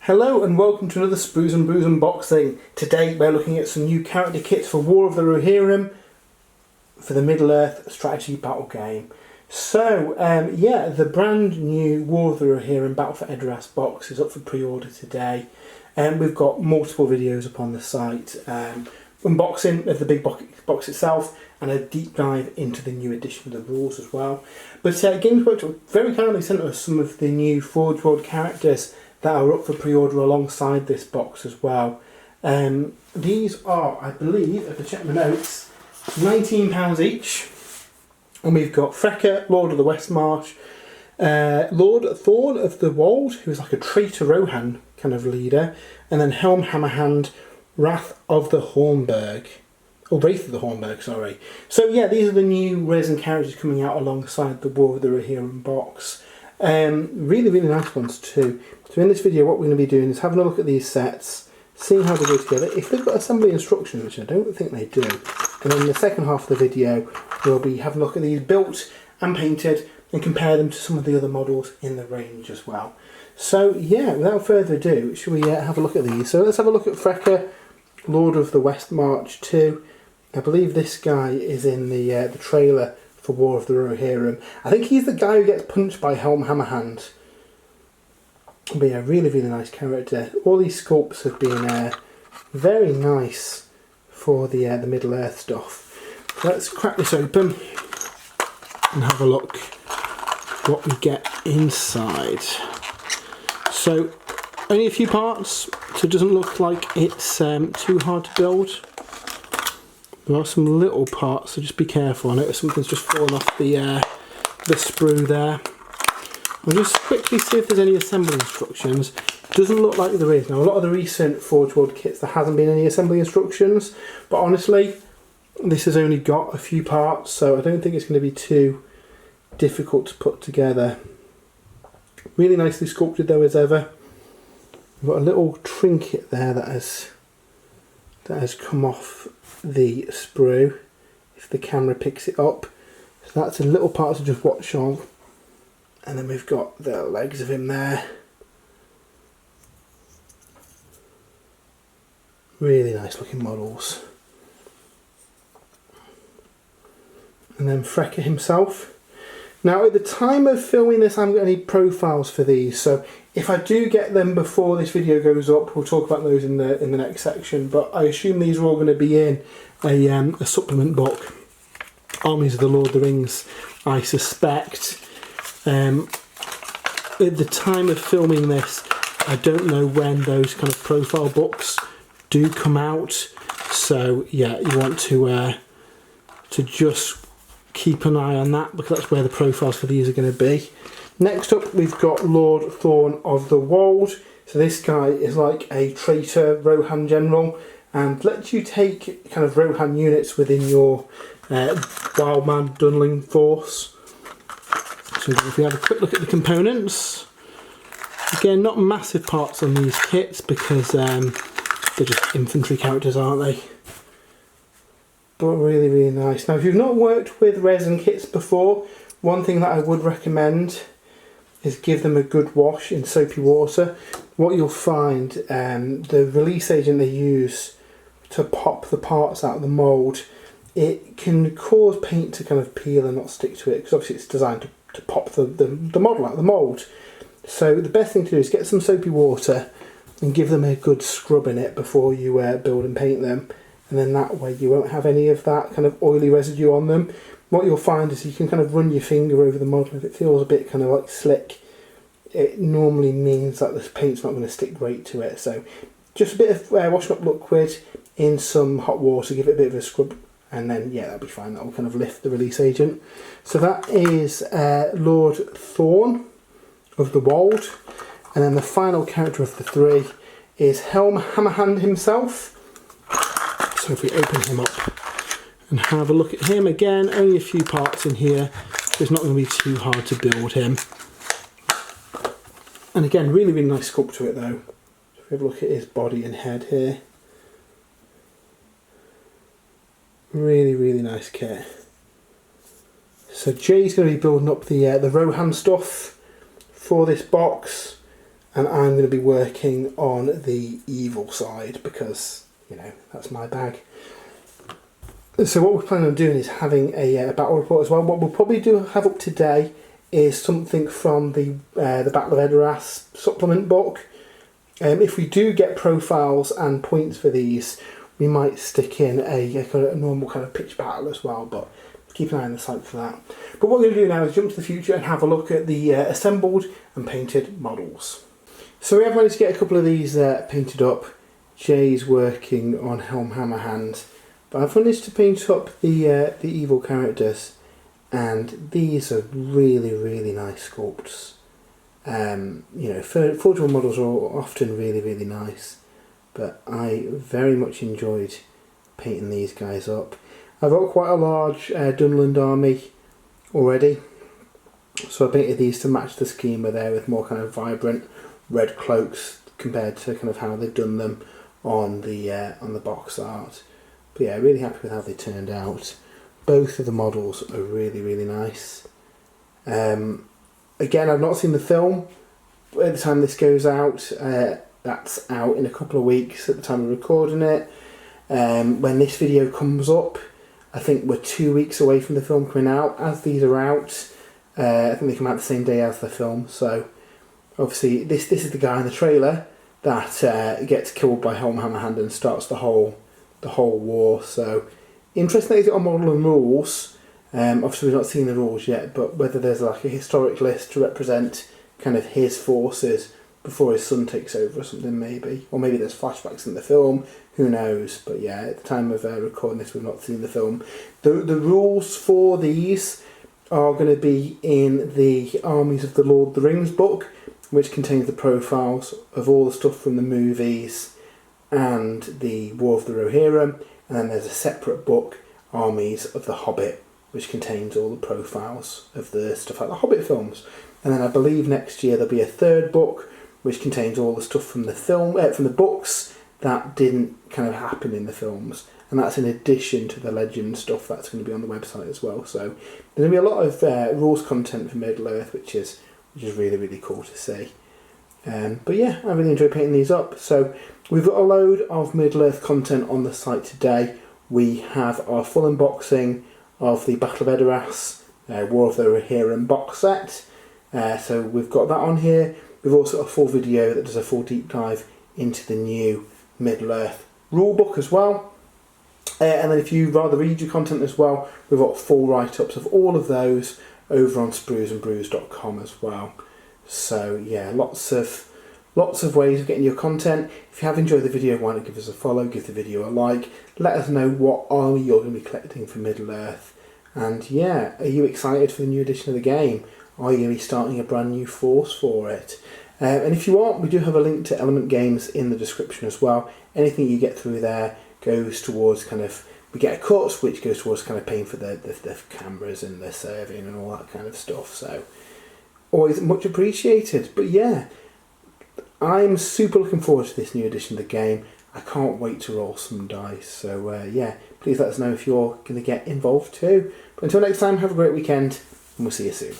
Hello and welcome to another Sprues and Brews unboxing. Today we're looking at some new character kits for War of the Rohirrim for the Middle-earth strategy battle game. So yeah, the brand new War of the Rohirrim Battle for Edoras box is up for pre-order today. We've got multiple videos up on the site, unboxing of the big box itself and a deep dive into the new edition of the rules as well. But Games Workshop very kindly sent us some of the new Forge World characters that are up for pre-order alongside this box as well. These are, I believe, if I check my notes, £19 each. And we've got Frecca, Lord of the Westmarch, Lord Thorne of the Wold, who's like a traitor Rohan kind of leader, and then Helm Hammerhand, Wrath of the Hornburg. Oh, Wraith of the Hornburg, sorry. So yeah, these are the new resin characters coming out alongside the War of the Rohirrim box. Really nice ones too. So in this video what we're going to be doing is having a look at these sets, seeing how they go together, if they've got assembly instructions, which I don't think they do. And then in the second half of the video we'll be having a look at these built and painted and compare them to some of the other models in the range as well. So yeah, without further ado, shall we have a look at these? So let's have a look at Freca, Lord of the Westmarch 2. I believe this guy is in the trailer for War of the Rohirrim. I think he's the guy who gets punched by Helm Hammerhand. But yeah, really nice character. All these sculpts have been very nice for the Middle-earth stuff. So let's crack this open and have a look what we get inside. So only a few parts, so it doesn't look like it's too hard to build. There are some little parts, so just be careful. I notice something's just fallen off the sprue there. I'll just quickly see if there's any assembly instructions. Doesn't look like there is. Now, a lot of the recent Forge World kits, there hasn't been any assembly instructions, but honestly, this has only got a few parts, so I don't think it's going to be too difficult to put together. Really nicely sculpted though as ever. We've got a little trinket there that has come off the sprue, if the camera picks it up. So that's a little part to just watch on. And then we've got the legs of him there. Really nice looking models. And then Frecca himself. Now at the time of filming this I haven't got any profiles for these, so if I do get them before this video goes up we'll talk about those in the next section, but I assume these are all going to be in a supplement book, Armies of the Lord of the Rings, I suspect. At the time of filming this I don't know when those kind of profile books do come out, so yeah, you want to just keep an eye on that because that's where the profiles for these are going to be. Next up we've got Lord Thorne of the Wold. So this guy is like a traitor Rohan general and lets you take kind of Rohan units within your Wildman Dunling force. So if we have a quick look at the components, again not massive parts on these kits because they're just infantry characters, aren't they? But really nice. Now if you've not worked with resin kits before, one thing that I would recommend is give them a good wash in soapy water. What you'll find, the release agent they use to pop the parts out of the mould, it can cause paint to kind of peel and not stick to it because obviously it's designed to pop the model out of the mould. So the best thing to do is get some soapy water and give them a good scrub in it before you build and paint them. And then that way you won't have any of that kind of oily residue on them. What you'll find is you can kind of run your finger over the model. If it feels a bit kind of like slick, it normally means that the paint's not going to stick great to it. So just a bit of washing up liquid in some hot water, give it a bit of a scrub, and then yeah, that'll be fine. That will kind of lift the release agent. So that is Lord Thorne of the Wold. And then the final character of the three is Helm Hammerhand himself. So if we open him up and have a look at him, again only a few parts in here, so it's not going to be too hard to build him. And again really nice sculpt to it though. If we have a look at his body and head here, really nice kit. So Jay's going to be building up the Rohan stuff for this box, and I'm going to be working on the evil side because, you know, that's my bag. So what we're planning on doing is having a battle report as well. What we'll probably have up today is something from the Battle of Edoras supplement book. If we do get profiles and points for these, we might stick in a normal kind of pitch battle as well, but keep an eye on the site for that. But what we're going to do now is jump to the future and have a look at the assembled and painted models. So we have managed to get a couple of these painted up. Jay's working on Helm Hammerhand, but I've managed to paint up the evil characters, and these are really, really nice sculpts. You know, forgeable models are often really, really nice, but I very much enjoyed painting these guys up. I've got quite a large Dunland army already, so I painted these to match the schema there with more kind of vibrant red cloaks compared to kind of how they've done them on the box art. But yeah, really happy with how they turned out. Both of the models are really, really nice. Again, I've not seen the film at the time this goes out. That's out in a couple of weeks at the time of recording it. When this video comes up, I think we're 2 weeks away from the film coming out. As these are out, I think they come out the same day as the film. So obviously this is the guy in the trailer that gets killed by Helm Hammerhand and starts the whole war. So interesting that he's got a model and rules. Obviously we've not seen the rules yet, but whether there's like a historic list to represent kind of his forces before his son takes over or something, maybe. Or maybe there's flashbacks in the film, who knows. But yeah, at the time of recording this, we've not seen the film. The rules for these are going to be in the Armies of the Lord of the Rings book, which contains the profiles of all the stuff from the movies and the War of the Rohirrim. And then there's a separate book, Armies of the Hobbit, which contains all the profiles of the stuff like the Hobbit films. And then I believe next year there'll be a third book, which contains all the stuff from the film, from the books that didn't kind of happen in the films, and that's in addition to the legend stuff that's going to be on the website as well. So there's going to be a lot of rules content for Middle Earth, which is really, really cool to see. But yeah, I really enjoy painting these up. So we've got a load of Middle Earth content on the site today. We have our full unboxing of the Battle of Edoras, War of the Rohirrim box set. So we've got that on here. We've also got a full video that does a full deep dive into the new Middle Earth rulebook as well. And then if you'd rather read your content as well, we've got full write-ups of all of those over on spruesandbrews.com as well. So yeah, lots of ways of getting your content. If you have enjoyed the video, why not give us a follow, give the video a like, let us know what army you're going to be collecting for Middle Earth. And yeah, are you excited for the new edition of the game? Are you going to be starting a brand new force for it? And if you aren't, we do have a link to Element Games in the description as well. Anything you get through there goes towards kind of, we get a cut, which goes towards kind of paying for the cameras and the serving and all that kind of stuff. So always much appreciated. But yeah, I'm super looking forward to this new edition of the game. I can't wait to roll some dice. So yeah, please let us know if you're going to get involved too. But until next time, have a great weekend and we'll see you soon.